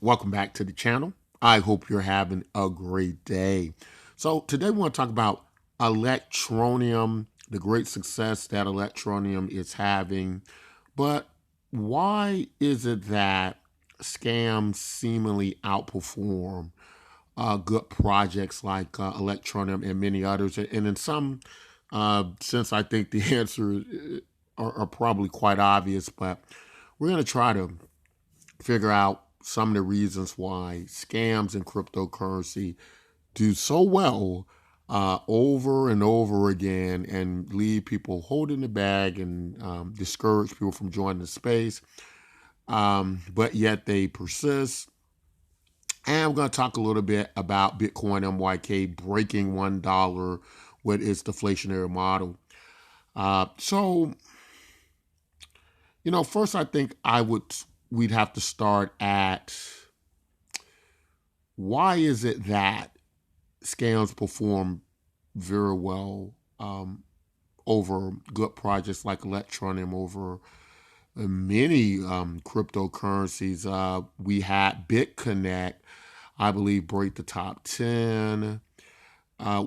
Welcome back to the channel. I hope you're having a great day. So today we want to talk about Electroneum, the great success that Electroneum is having. But why is it that scams seemingly outperform good projects like Electroneum and many others? And in some sense, I think the answer are probably quite obvious, but we're going to try to figure out some of the reasons why scams in cryptocurrency do so well over and over again and leave people holding the bag and discourage people from joining the space. But yet they persist. And we're going to talk a little bit about Bitcoin MYK breaking $1 with its deflationary model. First I think we'd have to start at why is it that scams perform very well over good projects like Electroneum, over many cryptocurrencies. We had Btcmyk, I believe, break the top 10.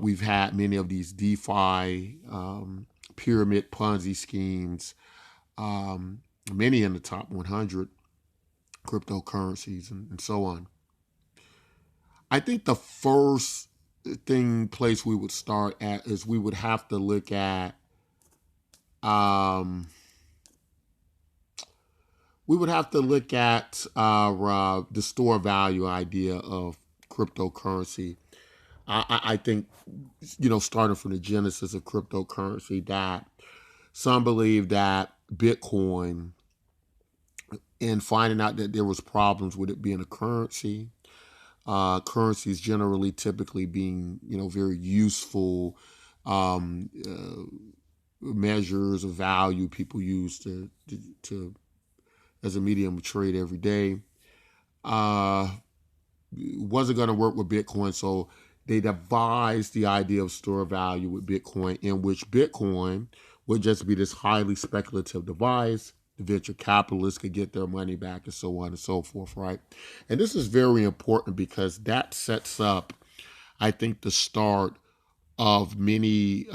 We've had many of these DeFi pyramid Ponzi schemes, many in the top 100 cryptocurrencies and so on. I think the first place we would start at is we would have to look at the store value idea of cryptocurrency. I think, starting from the genesis of cryptocurrency, that some believe that Bitcoin, and finding out that there was problems with it being a currency, currencies generally typically being, very useful measures of value people use to as a medium of trade every day. Wasn't going to work with Bitcoin, so they devised the idea of store value with Bitcoin, in which Bitcoin would just be this highly speculative device. The venture capitalists could get their money back and so on and so forth, right? And this is very important because that sets up, I think, the start of many,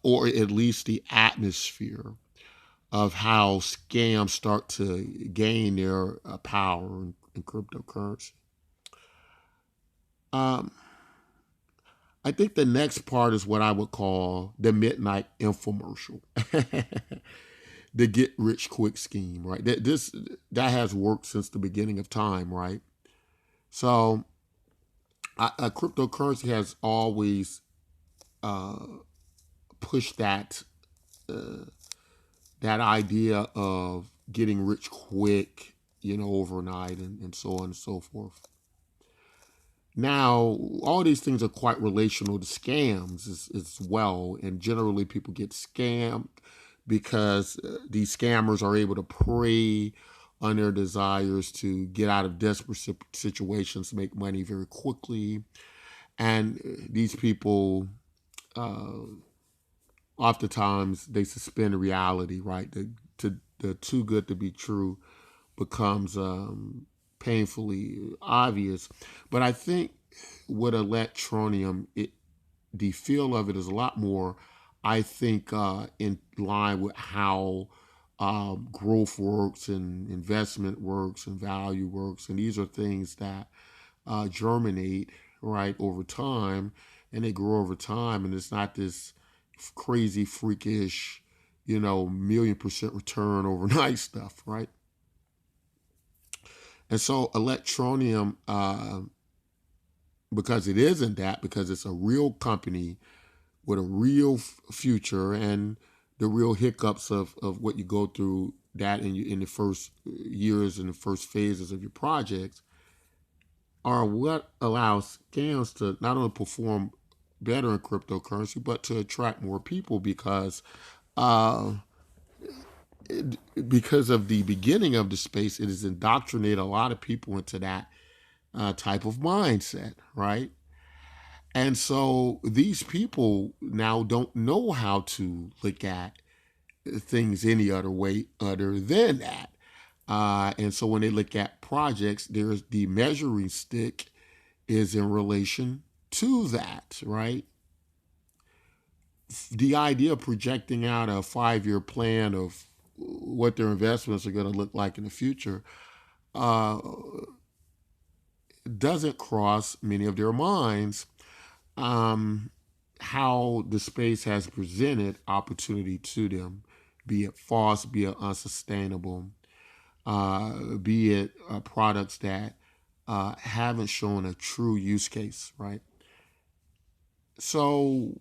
or at least the atmosphere of how scams start to gain their power in cryptocurrency. I think the next part is what I would call the midnight infomercial. The get rich quick scheme, right? That has worked since the beginning of time, right? So a cryptocurrency has always pushed that idea of getting rich quick, overnight, and so on and so forth. Now, all these things are quite relational to scams as well, and generally people get scammed because these scammers are able to prey on their desires to get out of desperate situations, make money very quickly. And these people, oftentimes, they suspend reality, right? The too good to be true becomes painfully obvious. But I think with Electroneum, the feel of it is a lot more, I think, in line with how growth works and investment works and value works. And these are things that germinate, right, over time, and they grow over time. And it's not this crazy, freakish, 1,000,000% return overnight stuff, right? And so Electroneum, because it isn't that, because it's a real company with a real future, and the real hiccups of what you go through that in the first years and the first phases of your projects, are what allows scams to not only perform better in cryptocurrency, but to attract more people because of the beginning of the space, it has indoctrinated a lot of people into that type of mindset, right? And so these people now don't know how to look at things any other way other than that. And so when they look at projects, there's the measuring stick is in relation to that, right? The idea of projecting out a 5-year plan of what their investments are going to look like in the future uh, doesn't cross many of their minds. Um, how the space has presented opportunity to them, be it false, be it unsustainable, be it products that haven't shown a true use case, right? So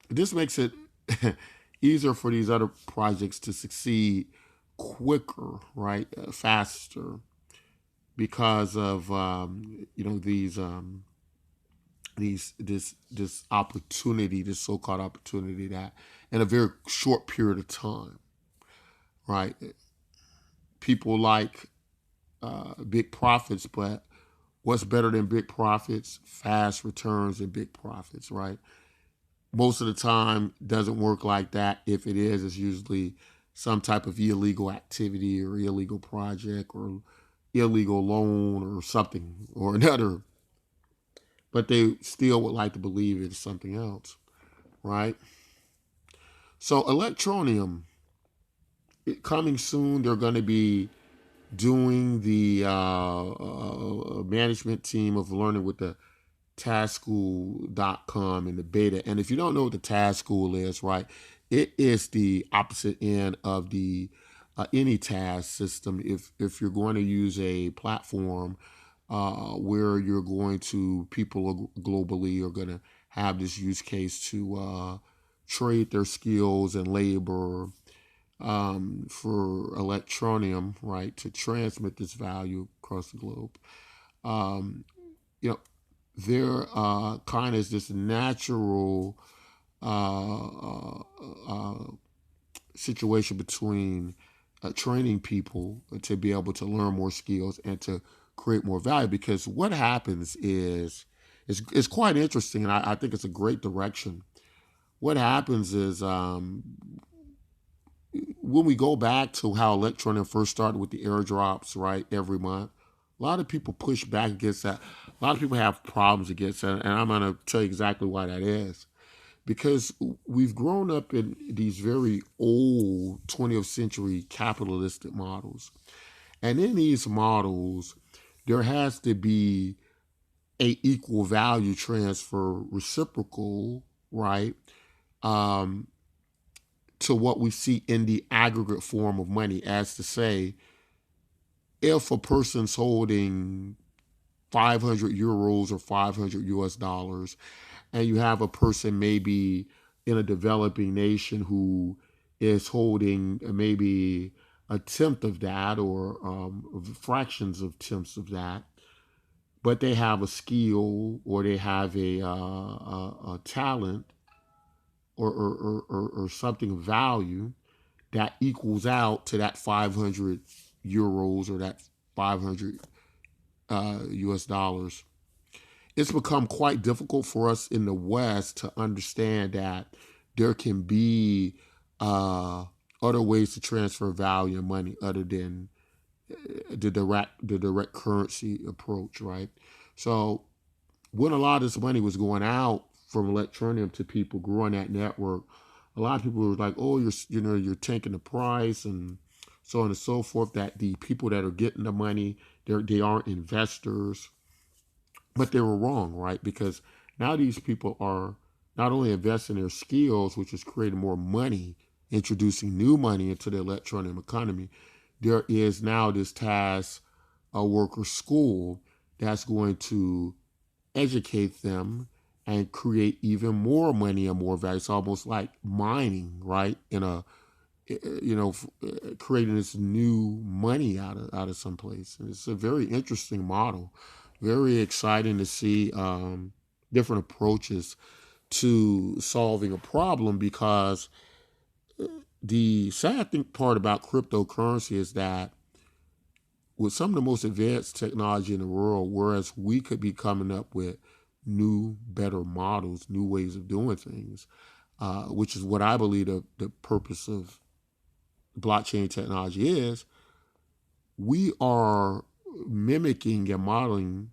this makes it easier for these other projects to succeed quicker, right? Faster because of this opportunity, this so-called opportunity that in a very short period of time, right? People like big profits, but what's better than big profits? Fast returns and big profits, right? Most of the time doesn't work like that. If it is, it's usually some type of illegal activity or illegal project or illegal loan or something or another. But they still would like to believe it's something else, right? So Electroneum, coming soon, they're going to be doing the management team of learning with the taskschool.com in the beta. And if you don't know what the task school is, right, it is the opposite end of the any task system. If you're going to use a platform where you're going to, people globally are going to have this use case to trade their skills and labor for Electroneum, right, to transmit this value across the globe. Um, you know, there kind of is this natural situation between training people to be able to learn more skills and to create more value. Because what happens is, it's quite interesting, and I think it's a great direction. What happens is when we go back to how Electroneum first started with the airdrops, right, every month, a lot of people push back against that. A lot of people have problems against that, and I'm going to tell you exactly why that is. Because we've grown up in these very old 20th century capitalistic models. And in these models, there has to be a equal value transfer, reciprocal, right? Um, to what we see in the aggregate form of money, as to say, if a person's holding 500 euros or 500 US dollars, and you have a person maybe in a developing nation who is holding maybe a tenth of that or fractions of tenths of that, but they have a skill or they have a talent or something of value that equals out to that 500 euros or that 500 US dollars. It's become quite difficult for us in the West to understand that there can be other ways to transfer value and money other than the direct currency approach, right? So when a lot of this money was going out from Electroneum to people growing that network, a lot of people were like, "Oh, you're tanking the price," and so on and so forth. That the people that are getting the money, they aren't investors, but they were wrong, right? Because now these people are not only investing their skills, which is creating more money, introducing new money into the Electroneum economy. There is now this task, a worker school that's going to educate them and create even more money and more value. It's almost like mining, right? In a, creating this new money out of some place. And it's a very interesting model. Very exciting to see different approaches to solving a problem, because the sad thing part about cryptocurrency is that with some of the most advanced technology in the world, whereas we could be coming up with new, better models, new ways of doing things, which is what I believe the purpose of blockchain technology is, we are mimicking and modeling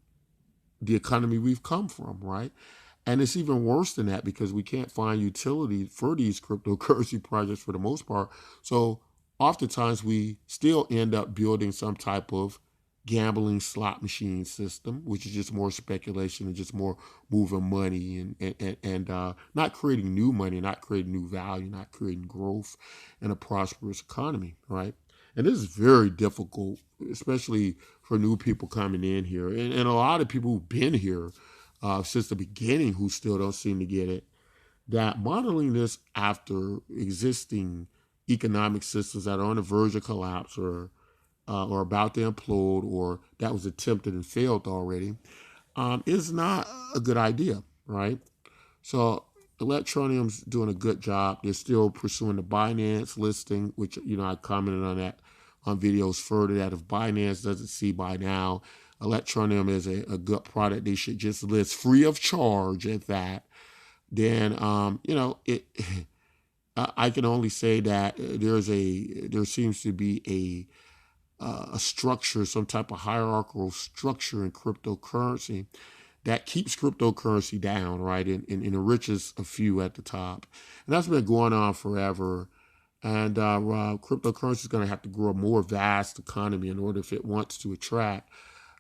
the economy we've come from, right? And it's even worse than that because we can't find utility for these cryptocurrency projects for the most part. So oftentimes we still end up building some type of gambling slot machine system, which is just more speculation and just more moving money and not creating new money, not creating new value, not creating growth in a prosperous economy, right? And this is very difficult, especially for new people coming in here. And a lot of people who've been here since the beginning who still don't seem to get it, that modeling this after existing economic systems that are on the verge of collapse or about to implode or that was attempted and failed already is not a good idea, right? So Electroneum's doing a good job. They're still pursuing the Binance listing, which, I commented on that on videos further, that if Binance doesn't see by now, Electroneum is a good product they should just list free of charge at that. Then, I can only say that there seems to be a structure, some type of hierarchical structure in cryptocurrency that keeps cryptocurrency down, right, and enriches a few at the top. And that's been going on forever. And cryptocurrency is going to have to grow a more vast economy in order if it wants to attract,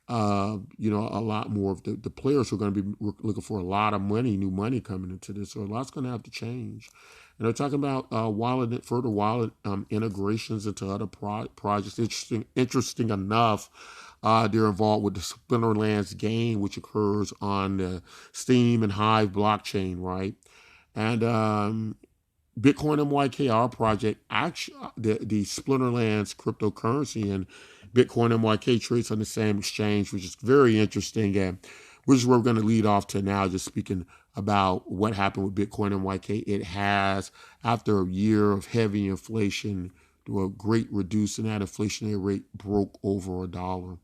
a lot more of the players who are going to be looking for a lot of money, new money coming into this. So a lot's going to have to change. And they're talking about further wallet integrations into other projects. Interesting enough, they're involved with the Splinterlands game, which occurs on the Steam and Hive blockchain, right? And Bitcoin our project, actually, the Splinterlands cryptocurrency and Bitcoin MYK trades on the same exchange, which is very interesting. And which is where we're going to lead off to now, just speaking about what happened with Bitcoin MYK. It has, after a year of heavy inflation, to a great reduce in that inflationary rate, broke over $1.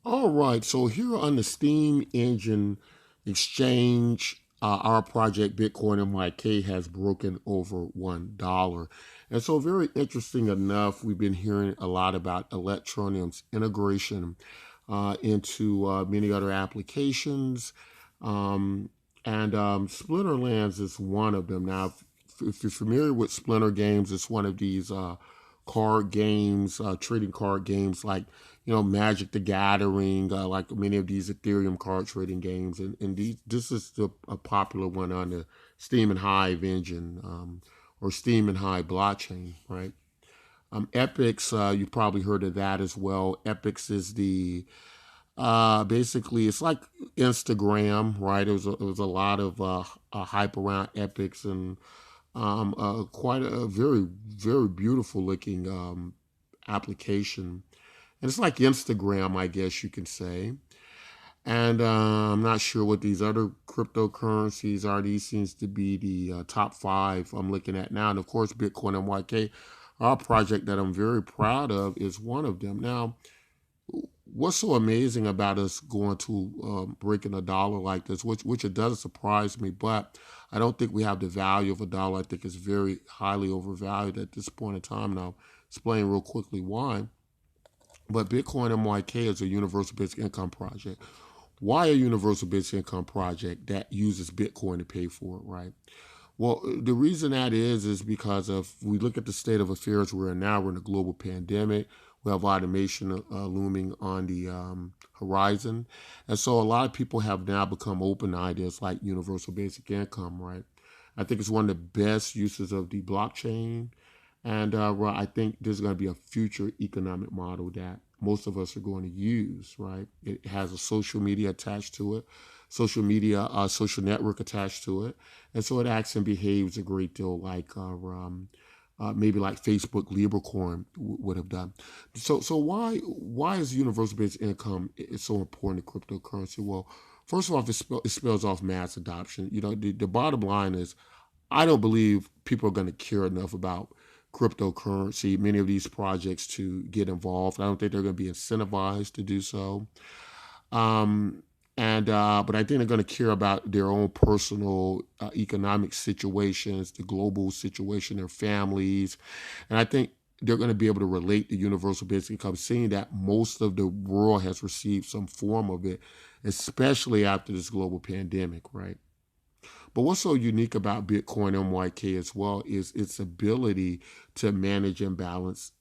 All right, so here on the Steam Engine Exchange, our project Bitcoin MYK has broken over $1. And so, very interesting enough, we've been hearing a lot about Electroneum's integration into many other applications. Um, and Splinterlands is one of them. Now, if you're familiar with Splinter Games, it's one of these card games, trading card games like Magic the Gathering, like many of these Ethereum card trading games, and this is a popular one on the Steam and Hive engine, or Steam and Hive blockchain, right? Epics, you probably heard of that as well. Epics is the basically it's like Instagram, right? There was a lot of hype around Epics and quite a very very beautiful looking application, and it's like Instagram, I guess you can say. And I'm not sure what these other cryptocurrencies are. These seems to be the top five I'm looking at now. And of course, Bitcoin and YK, our project that I'm very proud of, is one of them. Now, what's so amazing about us going to breaking $1 like this, which it does surprise me, but I don't think we have the value of $1. I think it's very highly overvalued at this point in time. Now, explain real quickly why. But Bitcoin MYK is a universal basic income project. Why a universal basic income project that uses Bitcoin to pay for it, right? Well, the reason that is because of we look at the state of affairs we're in now. We're in a global pandemic. We have automation looming on the horizon, and so a lot of people have now become open to ideas like universal basic income, right? I think it's one of the best uses of the blockchain, and I think there's going to be a future economic model that most of us are going to use, right? It has a social media attached to it, social network attached to it. And so it acts and behaves a great deal like maybe like Facebook Libra would have done. So why is universal basic income is so important to cryptocurrency? Well, first of all, it spells off mass adoption. The bottom line is I don't believe people are going to care enough about cryptocurrency, many of these projects, to get involved. I don't think they're going to be incentivized to do so. Um, And but I think they're going to care about their own personal economic situations, the global situation, their families, and I think they're going to be able to relate to universal basic income, seeing that most of the world has received some form of it, especially after this global pandemic, right? But what's so unique about Bitcoin MYK as well is its ability to manage and balance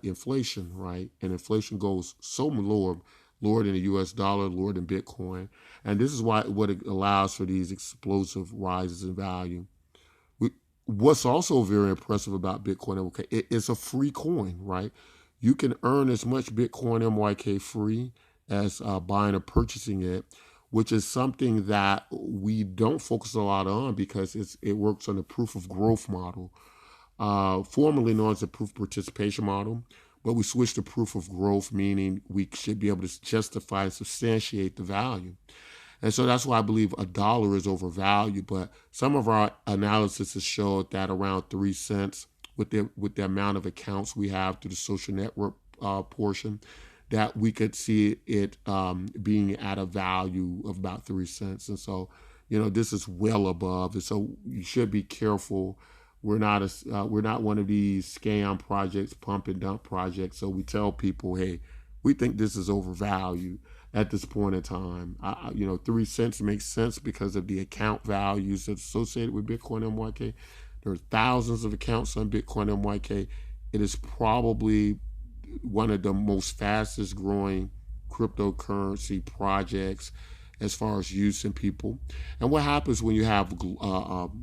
inflation, right? And inflation goes so lower than the US dollar, lower than Bitcoin. And this is why what it allows for these explosive rises in value. We, what's also very impressive about Bitcoin MYK, it's a free coin, right? You can earn as much Bitcoin MYK free as buying or purchasing it, which is something that we don't focus a lot on because it works on the proof of growth model, formerly known as the proof participation model. But we switched to proof of growth, meaning we should be able to justify and substantiate the value. And so that's why I believe a dollar is overvalued. But some of our analysis has showed that around 3 cents, with the amount of accounts we have through the social network portion, that we could see it being at a value of about 3 cents. And so, this is well above. And so you should be careful. We're not one of these scam projects, pump and dump projects. So we tell people, hey, we think this is overvalued at this point in time. 3 cents makes sense because of the account values that's associated with Bitcoin MYK. There are thousands of accounts on Bitcoin MYK. It is probably one of the most fastest growing cryptocurrency projects as far as use in people. And what happens when you have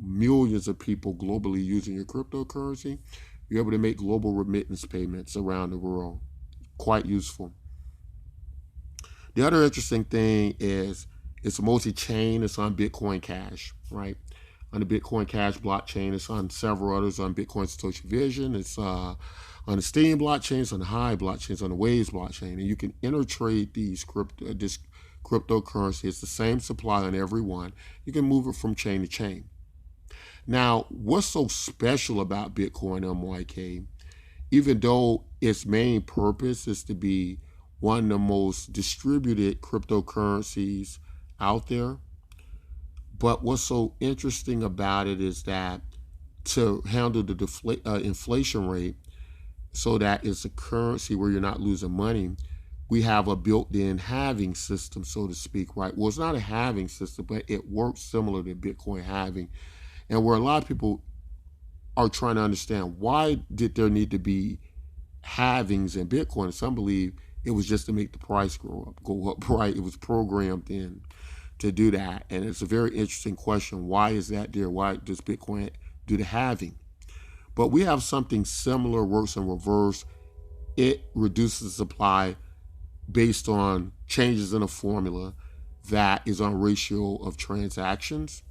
millions of people globally using your cryptocurrency? You're able to make global remittance payments around the world. Quite useful. The other interesting thing is it's multi-chain. It's on Bitcoin Cash, right? On the Bitcoin Cash blockchain. It's on several others on Bitcoin Satoshi Vision. It's on the Steam blockchain. It's on the Hive blockchain. It's on the Waves blockchain. And you can intertrade this cryptocurrency. It's the same supply on every one. You can move it from chain to chain. Now, what's so special about Bitcoin MYK, even though its main purpose is to be one of the most distributed cryptocurrencies out there, but what's so interesting about it is that to handle the inflation rate so that it's a currency where you're not losing money, we have a built-in halving system, so to speak, right? Well, it's not a halving system, but it works similar to Bitcoin halving. And where a lot of people are trying to understand, why did there need to be halvings in Bitcoin? Some believe it was just to make the price go up, right? It was programmed in to do that. And it's a very interesting question. Why is that there? Why does Bitcoin do the halving? But we have something similar, works in reverse. It reduces the supply based on changes in a formula that is on ratio of transactions.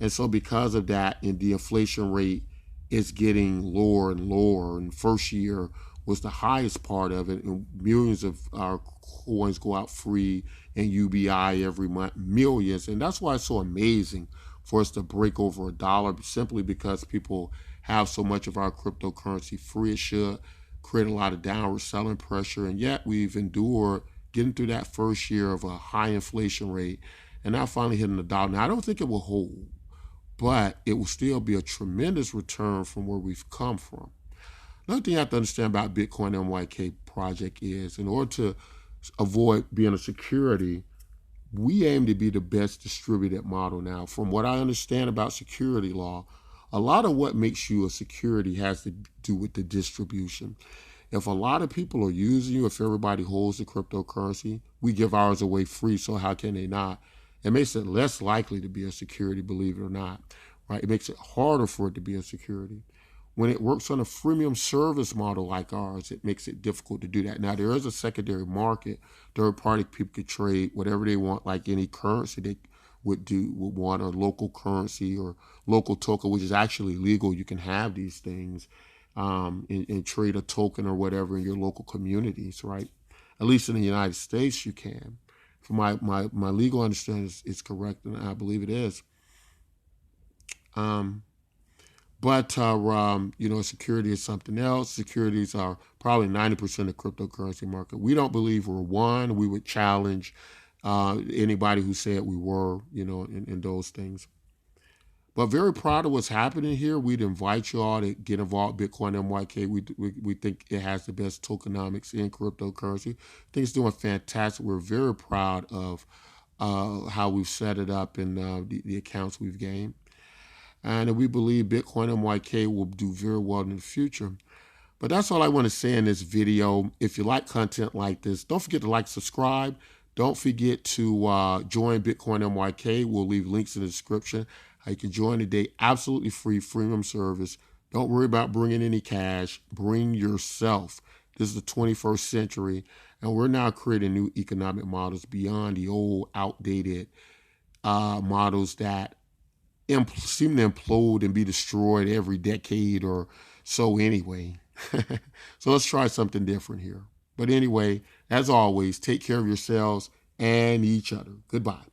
And so because of that, and the inflation rate is getting lower and lower, and first year was the highest part of it, and millions of our coins go out free in UBI every month, millions. And that's why it's so amazing for us to break over a dollar, simply because people have so much of our cryptocurrency free. It should create a lot of downward selling pressure, and yet we've endured getting through that first year of a high inflation rate, and now finally hitting the dollar. Now, I don't think it will hold, but it will still be a tremendous return from where we've come from. Another thing you have to understand about Bitcoin MYK project is, in order to avoid being a security, we aim to be the best distributed model. Now, from what I understand about security law, a lot of what makes you a security has to do with the distribution. If a lot of people are using you, if everybody holds the cryptocurrency, we give ours away free, so how can they not? It makes it less likely to be a security, believe it or not, right? It makes it harder for it to be a security. When it works on a freemium service model like ours, it makes it difficult to do that. Now, there is a secondary market. Third-party people could trade whatever they want, like any currency they would want, a local currency or local token, which is actually legal. You can have these things and trade a token or whatever in your local communities, right? At least in the United States, you can. For my legal understanding is correct, and I believe it is. But security is something else. Securities are probably 90% of the cryptocurrency market. We don't believe we're one. We would challenge anybody who said we were, in those things. But very proud of what's happening here. We'd invite you all to get involved with Bitcoin We think it has the best tokenomics in cryptocurrency. I think it's doing fantastic. We're very proud of how we've set it up and the accounts we've gained. And we believe Bitcoin will do very well in the future. But that's all I want to say in this video. If you like content like this, don't forget to like, subscribe. Don't forget to join Bitcoin MYK. We'll leave links in the description. You can join today, absolutely free, freemium service. Don't worry about bringing any cash. Bring yourself. This is the 21st century, and we're now creating new economic models beyond the old, outdated models that seem to implode and be destroyed every decade or so anyway. So let's try something different here. But anyway, as always, take care of yourselves and each other. Goodbye.